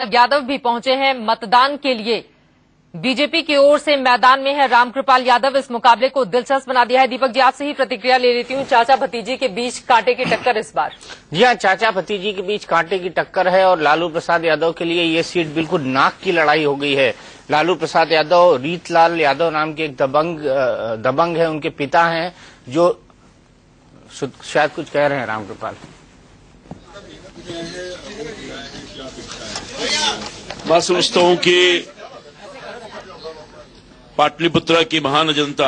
यादव भी पहुंचे हैं मतदान के लिए। बीजेपी की ओर से मैदान में है रामकृपाल यादव। इस मुकाबले को दिलचस्प बना दिया है। दीपक जी, आपसे ही प्रतिक्रिया ले लेती हूँ। चाचा भतीजी के बीच कांटे की टक्कर इस बार। जी हाँ, चाचा भतीजी के बीच कांटे की टक्कर है और लालू प्रसाद यादव के लिए ये सीट बिल्कुल नाक की लड़ाई हो गई है। लालू प्रसाद यादव रीतलाल यादव नाम के एक दबंग है, उनके पिता हैं, जो शायद कुछ कह रहे हैं रामकृपाल। मैं समझता हूं कि पाटलिपुत्र की महान जनता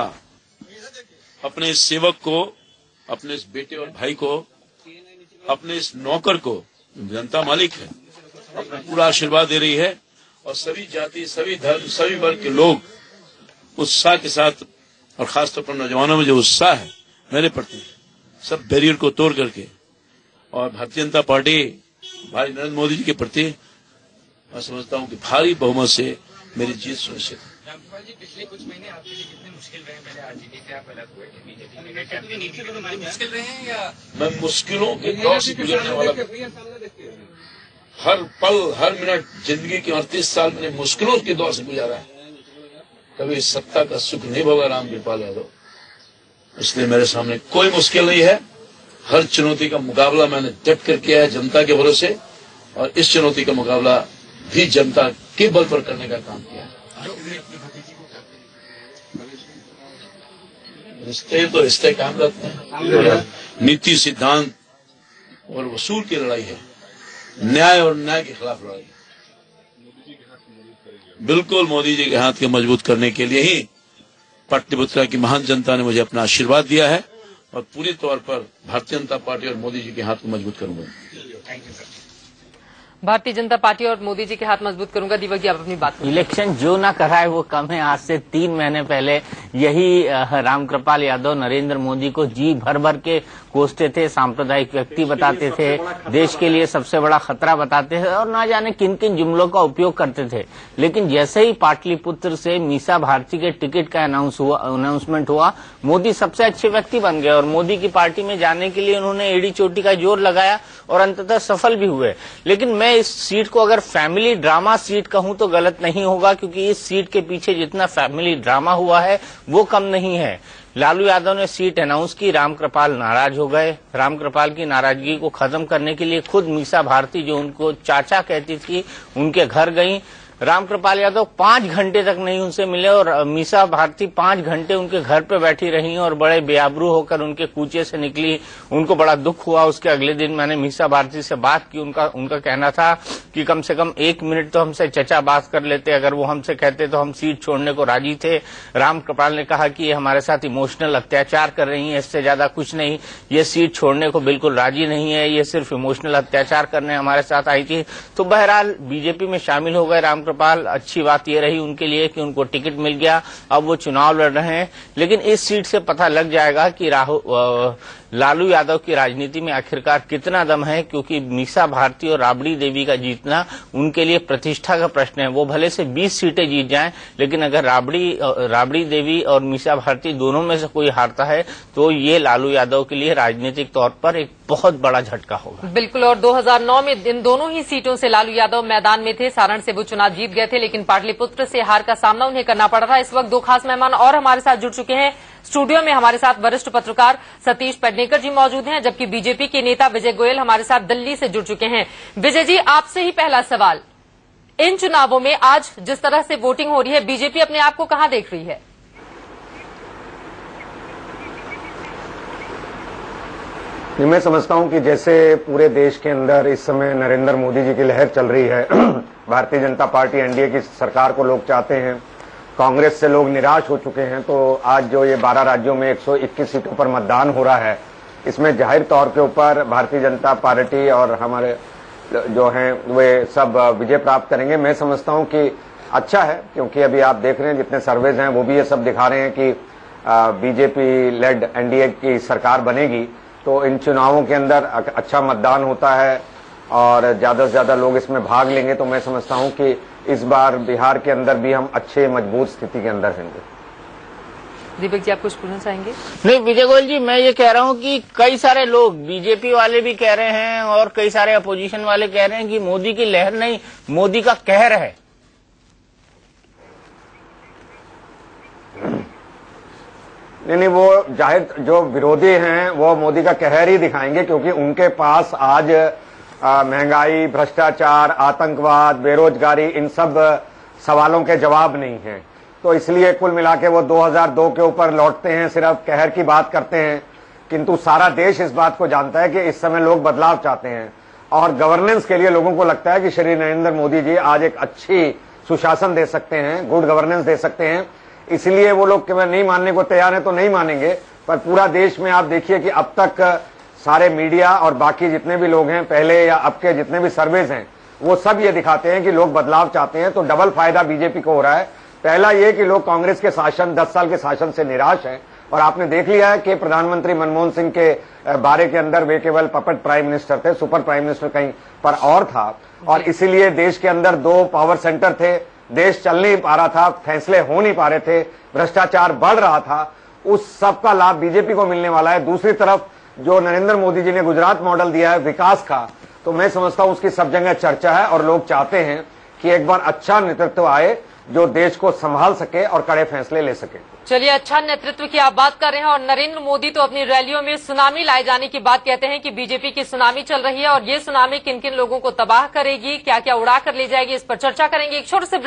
अपने इस सेवक को, अपने इस बेटे और भाई को, अपने इस नौकर को, जनता मालिक है, अपना पूरा आशीर्वाद दे रही है और सभी जाति, सभी धर्म, सभी वर्ग के लोग उत्साह के साथ और खासतौर पर नौजवानों में जो उत्साह है मेरे प्रति, सब बैरियर को तोड़ करके और भारतीय जनता पार्टी भाई नरेंद्र मोदी जी के प्रति मैं समझता हूं कि भारी बहुमत से मेरी जीत सुनिश्चित है। रामकृपाल जी, पिछले कुछ महीने आपके लिए कितने मुश्किल रहे? पहले आरजेडी से आप अलग हुए, बीजेपी में मुश्किल रहे हैं या? मैं मुश्किलों के दौर से गुजरने वाला, हर पल हर मिनट जिंदगी के 38 साल मैंने मुश्किलों के दौर से गुजारा है। कभी सत्ता का सुख नहीं भोगा रामकृपाल यादव, इसलिए मेरे सामने कोई मुश्किल नहीं है। हर चुनौती का मुकाबला मैंने डट कर किया है जनता के भरोसे, और इस चुनौती का मुकाबला भी जनता के बल पर करने का काम किया है। रिश्ते तो रिश्ते काम करते हैं, नीति सिद्धांत और वसूल की लड़ाई है, न्याय और न्याय के खिलाफ लड़ाई। बिल्कुल मोदी जी के हाथ के मजबूत करने के लिए ही पाटलिपुत्र की महान जनता ने मुझे अपना आशीर्वाद दिया है और पूरी तौर पर भारतीय जनता पार्टी और मोदी जी के हाथ को मजबूत करूंगा। भारतीय जनता पार्टी और मोदी जी के हाथ मजबूत करूंगा। दीपक जी, आप अपनी बात करें। इलेक्शन जो ना कराए वो कम है। आज से 3 महीने पहले यही रामकृपाल यादव नरेंद्र मोदी को जी भर भर के कोसते थे, सांप्रदायिक व्यक्ति बताते थे, देश के लिए सबसे बड़ा खतरा बताते थे और ना जाने किन किन जुमलों का उपयोग करते थे। लेकिन जैसे ही पाटलिपुत्र से मीसा भारती के टिकट का अनाउंसमेंट हुआ, मोदी सबसे अच्छे व्यक्ति बन गए और मोदी की पार्टी में जाने के लिए उन्होंने एड़ी चोटी का जोर लगाया और अंततः सफल भी हुए। लेकिन मैं इस सीट को अगर फैमिली ड्रामा सीट कहूं तो गलत नहीं होगा, क्योंकि इस सीट के पीछे जितना फैमिली ड्रामा हुआ है वो कम नहीं है। लालू यादव ने सीट अनाउंस की, रामकृपाल नाराज हो गए। रामकृपाल की नाराजगी को खत्म करने के लिए खुद मीसा भारती, जो उनको चाचा कहती थी, उनके घर गई। रामकृपाल यादव 5 घंटे तक नहीं उनसे मिले और मीसा भारती 5 घंटे उनके घर पे बैठी रही और बड़े बेआबरू होकर उनके कूचे से निकली। उनको बड़ा दुख हुआ। उसके अगले दिन मैंने मीसा भारती से बात की। उनका कहना था कि कम से कम 1 मिनट तो हमसे चचा बात कर लेते, अगर वो हमसे कहते तो हम सीट छोड़ने को राजी थे। रामकृपाल ने कहा कि ये हमारे साथ इमोशनल अत्याचार कर रही है, इससे ज्यादा कुछ नहीं, ये सीट छोड़ने को बिल्कुल राजी नहीं है, ये सिर्फ इमोशनल अत्याचार करने हमारे साथ आई थी। तो बहरहाल बीजेपी में शामिल हो गए रामकृपाल। अच्छी बात यह रही उनके लिए कि उनको टिकट मिल गया, अब वो चुनाव लड़ रहे हैं। लेकिन इस सीट से पता लग जाएगा कि लालू यादव की राजनीति में आखिरकार कितना दम है, क्योंकि मीसा भारती और राबड़ी देवी का जीतना उनके लिए प्रतिष्ठा का प्रश्न है। वो भले से 20 सीटें जीत जाएं, लेकिन अगर राबड़ी देवी और मीसा भारती दोनों में से कोई हारता है तो ये लालू यादव के लिए राजनीतिक तौर पर एक बहुत बड़ा झटका होगा। बिल्कुल। और 2009 में इन दोनों ही सीटों से लालू यादव मैदान में थे। सारण से वो चुनाव जीत गए थे, लेकिन पाटलिपुत्र से हार का सामना उन्हें करना पड़ा था। इस वक्त 2 खास मेहमान और हमारे साथ जुड़ चुके हैं। स्टूडियो में हमारे साथ वरिष्ठ पत्रकार सतीश पेडनेकर जी मौजूद हैं, जबकि बीजेपी के नेता विजय गोयल हमारे साथ दिल्ली से जुड़ चुके हैं। विजय जी, आपसे ही पहला सवाल, इन चुनावों में आज जिस तरह से वोटिंग हो रही है, बीजेपी अपने आप को कहां देख रही है? मैं समझता हूं कि जैसे पूरे देश के अंदर इस समय नरेंद्र मोदी जी की लहर चल रही है, भारतीय जनता पार्टी एनडीए की सरकार को लोग चाहते हैं, कांग्रेस से लोग निराश हो चुके हैं, तो आज जो ये 12 राज्यों में 121 सीटों पर मतदान हो रहा है, इसमें जाहिर तौर के ऊपर भारतीय जनता पार्टी और हमारे जो हैं वे सब विजय प्राप्त करेंगे। मैं समझता हूं कि अच्छा है, क्योंकि अभी आप देख रहे हैं जितने सर्वेज हैं वो भी ये सब दिखा रहे हैं कि बीजेपी लेड एनडीए की सरकार बनेगी, तो इन चुनावों के अंदर अच्छा मतदान होता है और ज्यादा से ज्यादा लोग इसमें भाग लेंगे। तो मैं समझता हूं कि इस बार बिहार के अंदर भी हम अच्छे मजबूत स्थिति के अंदर होंगे। दीपक जी, आप कुछ पूछना चाहेंगे? नहीं विजय गोयल जी, मैं ये कह रहा हूँ कि कई सारे लोग, बीजेपी वाले भी कह रहे हैं और कई सारे अपोजिशन वाले कह रहे हैं कि मोदी की लहर नहीं, मोदी का कहर है। नहीं, वो जाहिर जो विरोधी हैं वो मोदी का कहर ही दिखाएंगे, क्योंकि उनके पास आज महंगाई, भ्रष्टाचार, आतंकवाद, बेरोजगारी, इन सब सवालों के जवाब नहीं हैं। तो इसलिए कुल मिला के वो 2002 के ऊपर लौटते हैं, सिर्फ कहर की बात करते हैं। किंतु सारा देश इस बात को जानता है कि इस समय लोग बदलाव चाहते हैं और गवर्नेंस के लिए लोगों को लगता है कि श्री नरेंद्र मोदी जी आज एक अच्छी सुशासन दे सकते हैं, गुड गवर्नेंस दे सकते हैं। इसलिए वो लोग केवल नहीं मानने को तैयार है तो नहीं मानेंगे, पर पूरा देश में आप देखिए कि अब तक सारे मीडिया और बाकी जितने भी लोग हैं, पहले या अब के जितने भी सर्वेज हैं, वो सब ये दिखाते हैं कि लोग बदलाव चाहते हैं। तो डबल फायदा बीजेपी को हो रहा है। पहला ये कि लोग कांग्रेस के शासन, 10 साल के शासन से निराश हैं और आपने देख लिया है कि प्रधानमंत्री मनमोहन सिंह के बारे के अंदर वे केवल पपेट प्राइम मिनिस्टर थे, सुपर प्राइम मिनिस्टर कहीं पर और था और इसीलिए देश के अंदर 2 पावर सेंटर थे, देश चल नहीं पा रहा था, फैसले हो नहीं पा रहे थे, भ्रष्टाचार बढ़ रहा था। उस सब का लाभ बीजेपी को मिलने वाला है। दूसरी तरफ जो नरेंद्र मोदी जी ने गुजरात मॉडल दिया है विकास का, तो मैं समझता हूं उसकी सब जगह चर्चा है और लोग चाहते हैं कि एक बार अच्छा नेतृत्व आए जो देश को संभाल सके और कड़े फैसले ले सके। चलिए, अच्छा नेतृत्व की आप बात कर रहे हैं और नरेंद्र मोदी तो अपनी रैलियों में सुनामी लाए जाने की बात कहते हैं कि बीजेपी की सुनामी चल रही है और ये सुनामी किन किन लोगों को तबाह करेगी, क्या क्या उड़ा कर ले जाएगी, इस पर चर्चा करेंगे एक छोटे से